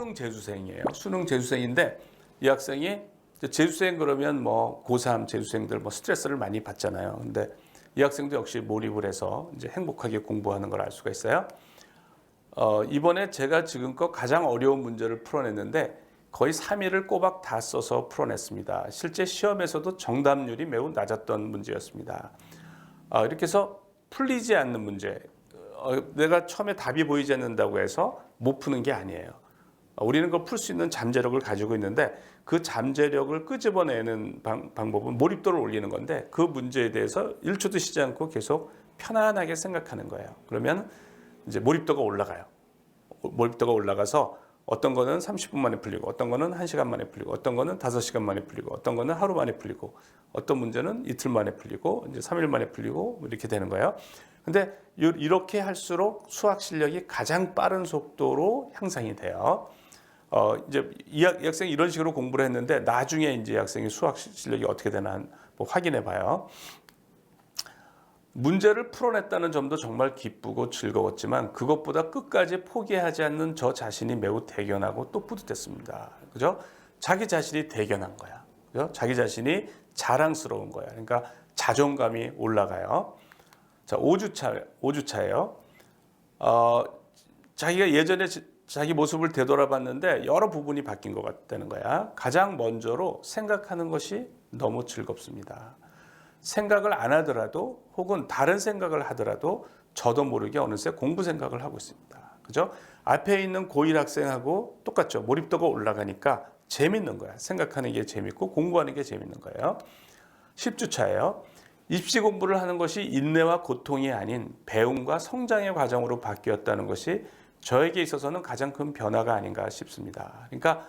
수능 재수생이에요. 수능 재수생인데 이 학생이 재수생 그러면 뭐 고3 재수생들 뭐 스트레스를 많이 받잖아요. 근데 이 학생도 역시 몰입을 해서 이제 행복하게 공부하는 걸 알 수가 있어요. 이번에 제가 지금껏 가장 어려운 문제를 풀어냈는데 거의 3일을 꼬박 다 써서 풀어냈습니다. 실제 시험에서도 정답률이 매우 낮았던 문제였습니다. 이렇게 해서 풀리지 않는 문제, 내가 처음에 답이 보이지 않는다고 해서 못 푸는 게 아니에요. 우리는 그걸 풀 수 있는 잠재력을 가지고 있는데 그 잠재력을 끄집어내는 방법은 몰입도를 올리는 건데 그 문제에 대해서 1초도 쉬지 않고 계속 편안하게 생각하는 거예요. 그러면 이제 몰입도가 올라가요. 몰입도가 올라가서 어떤 거는 30분 만에 풀리고 어떤 거는 1시간 만에 풀리고 어떤 거는 5시간 만에 풀리고 어떤 거는 하루 만에 풀리고 어떤 문제는 이틀 만에 풀리고 이제 3일 만에 풀리고 이렇게 되는 거예요. 근데 이렇게 할수록 수학 실력이 가장 빠른 속도로 향상이 돼요. 이제 이 학생이 이런 식으로 공부를 했는데 나중에 이제 이 학생이 수학 실력이 어떻게 되나 뭐 확인해 봐요. 문제를 풀어냈다는 점도 정말 기쁘고 즐거웠지만 그것보다 끝까지 포기하지 않는 저 자신이 매우 대견하고 또 뿌듯했습니다. 그죠? 자기 자신이 대견한 거야. 그죠? 자기 자신이 자랑스러운 거야. 그러니까 자존감이 올라가요. 자, 5주차예요. 자기가 예전에 자기 모습을 되돌아봤는데 여러 부분이 바뀐 것 같다는 거야. 가장 먼저로 생각하는 것이 너무 즐겁습니다. 생각을 안 하더라도 혹은 다른 생각을 하더라도 저도 모르게 어느새 공부 생각을 하고 있습니다. 그죠? 앞에 있는 고1 학생하고 똑같죠. 몰입도가 올라가니까 재밌는 거야. 생각하는 게 재밌고 공부하는 게 재밌는 거예요. 10주차예요. 입시 공부를 하는 것이 인내와 고통이 아닌 배움과 성장의 과정으로 바뀌었다는 것이 저에게 있어서는 가장 큰 변화가 아닌가 싶습니다. 그러니까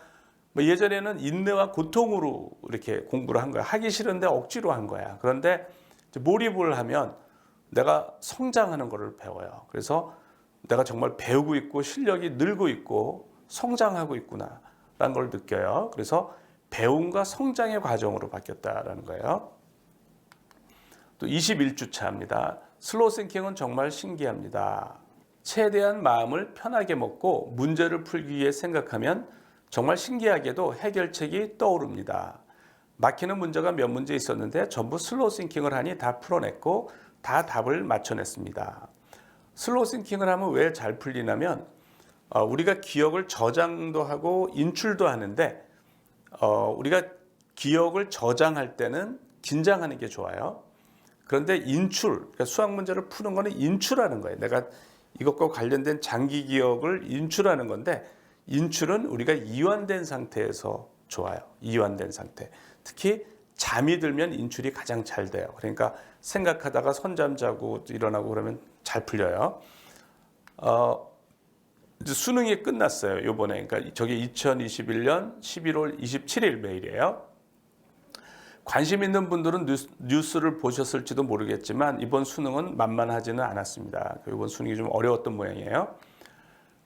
뭐 예전에는 인내와 고통으로 이렇게 공부를 한 거야. 하기 싫은데 억지로 한 거야. 그런데 몰입을 하면 내가 성장하는 것을 배워요. 그래서 내가 정말 배우고 있고 실력이 늘고 있고 성장하고 있구나라는 걸 느껴요. 그래서 배움과 성장의 과정으로 바뀌었다라는 거예요. 또 21주차입니다. 슬로우 싱킹은 정말 신기합니다. 최대한 마음을 편하게 먹고 문제를 풀기 위해 생각하면 정말 신기하게도 해결책이 떠오릅니다. 막히는 문제가 몇 문제 있었는데 전부 슬로우 싱킹을 하니 다 풀어냈고 다 답을 맞춰냈습니다. 슬로우 싱킹을 하면 왜 잘 풀리냐면 우리가 기억을 저장도 하고 인출도 하는데 우리가 기억을 저장할 때는 긴장하는 게 좋아요. 그런데 인출, 그러니까 수학 문제를 푸는 거는 인출하는 거예요. 내가 이것과 관련된 장기 기억을 인출하는 건데 인출은 우리가 이완된 상태에서 좋아요. 이완된 상태. 특히 잠이 들면 인출이 가장 잘 돼요. 그러니까 생각하다가 선잠 자고 일어나고 그러면 잘 풀려요. 이제 수능이 끝났어요. 요번에. 그러니까 저게 2021년 11월 27일 매일이에요. 관심 있는 분들은 뉴스를 보셨을지도 모르겠지만 이번 수능은 만만하지는 않았습니다. 이번 수능이 좀 어려웠던 모양이에요.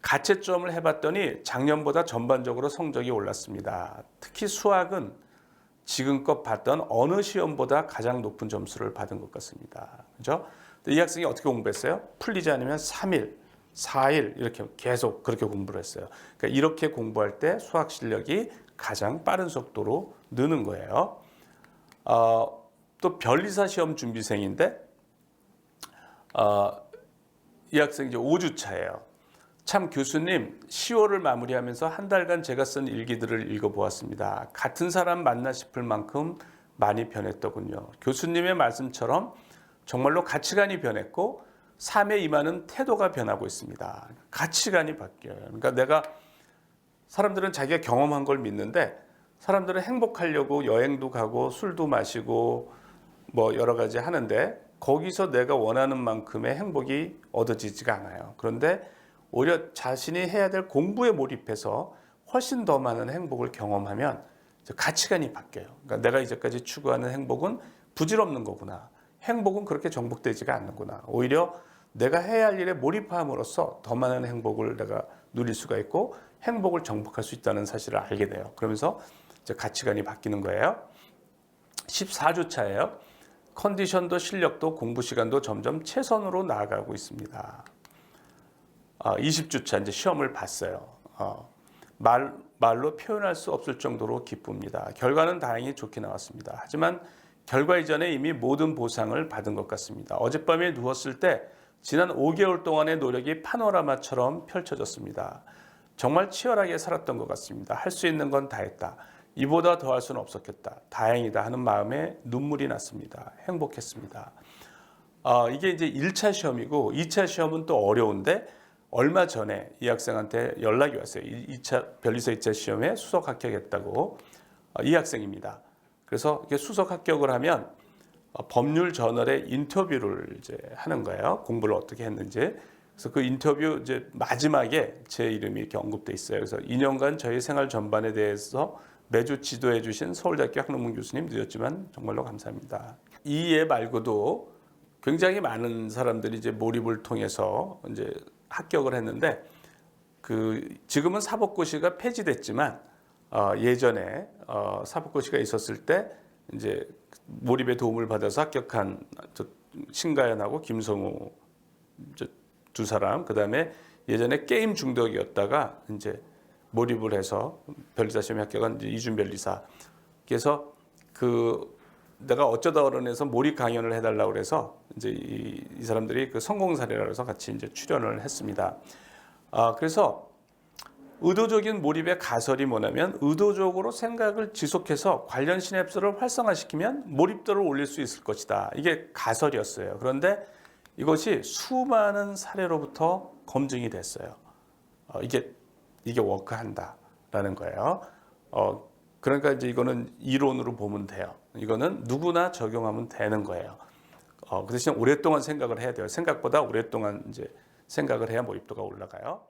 가채점을 해봤더니 작년보다 전반적으로 성적이 올랐습니다. 특히 수학은 지금껏 봤던 어느 시험보다 가장 높은 점수를 받은 것 같습니다. 그죠? 이 학생이 어떻게 공부했어요? 풀리지 않으면 3일, 4일 이렇게 계속 그렇게 공부를 했어요. 그러니까 이렇게 공부할 때 수학 실력이 가장 빠른 속도로 느는 거예요. 또 변리사 시험 준비생인데 이 학생 이제 5주차예요. 참 교수님 10월을 마무리하면서 한 달간 제가 쓴 일기들을 읽어보았습니다. 같은 사람 맞나 싶을 만큼 많이 변했더군요. 교수님의 말씀처럼 정말로 가치관이 변했고 삶에 임하는 태도가 변하고 있습니다. 가치관이 바뀌어요. 그러니까 내가 사람들은 자기가 경험한 걸 믿는데 사람들은 행복하려고 여행도 가고 술도 마시고 뭐 여러 가지 하는데 거기서 내가 원하는 만큼의 행복이 얻어지지가 않아요. 그런데 오히려 자신이 해야 될 공부에 몰입해서 훨씬 더 많은 행복을 경험하면 가치관이 바뀌어요. 그러니까 내가 이제까지 추구하는 행복은 부질없는 거구나. 행복은 그렇게 정복되지가 않는구나. 오히려 내가 해야 할 일에 몰입함으로써 더 많은 행복을 내가 누릴 수가 있고 행복을 정복할 수 있다는 사실을 알게 돼요. 그러면서 이제 가치관이 바뀌는 거예요. 14주차예요. 컨디션도 실력도 공부 시간도 점점 최선으로 나아가고 있습니다. 20주차 이제 시험을 봤어요. 말로 표현할 수 없을 정도로 기쁩니다. 결과는 다행히 좋게 나왔습니다. 하지만 결과 이전에 이미 모든 보상을 받은 것 같습니다. 어젯밤에 누웠을 때 지난 5개월 동안의 노력이 파노라마처럼 펼쳐졌습니다. 정말 치열하게 살았던 것 같습니다. 할 수 있는 건 다 했다. 이보다 더 할 수는 없었겠다. 다행이다 하는 마음에 눈물이 났습니다. 행복했습니다. 이게 이제 1차 시험이고 2차 시험은 또 어려운데 얼마 전에 이 학생한테 연락이 왔어요. 2차 변리사 2차 시험에 수석 합격했다고. 이 학생입니다. 그래서 이게 수석 합격을 하면 법률 저널에 인터뷰를 이제 하는 거예요. 공부를 어떻게 했는지. 그래서 그 인터뷰 이제 마지막에 제 이름이 이렇게 언급돼 있어요. 그래서 2년간 저희 생활 전반에 대해서 매주 지도해 주신 서울대학교 학능문 교수님 늦었지만 정말로 감사합니다. 이 예 말고도 굉장히 많은 사람들이 이제 모립을 통해서 이제 합격을 했는데 지금은 사법고시가 폐지됐지만 예전에 사법고시가 있었을 때 이제 몰입의 도움을 받아서 합격한 신가연하고 김성우 두 사람, 그다음에 예전에 게임 중독이었다가 이제 몰입을 해서 변리사 시험에 합격한 이준 변리사. 그래서 내가 어쩌다 어른에서 몰입 강연을 해달라고 그래서 이제 이 사람들이 그 성공 사례라 해서 같이 이제 출연을 했습니다. 그래서 의도적인 몰입의 가설이 뭐냐면 의도적으로 생각을 지속해서 관련 시냅스를 활성화시키면 몰입도를 올릴 수 있을 것이다. 이게 가설이었어요. 그런데 이것이 수많은 사례로부터 검증이 됐어요. 이게 워크한다라는 거예요. 그러니까 이제 이거는 이론으로 보면 돼요. 이거는 누구나 적용하면 되는 거예요. 그 대신 오랫동안 생각을 해야 돼요. 생각보다 오랫동안 이제 생각을 해야 몰입도가 올라가요.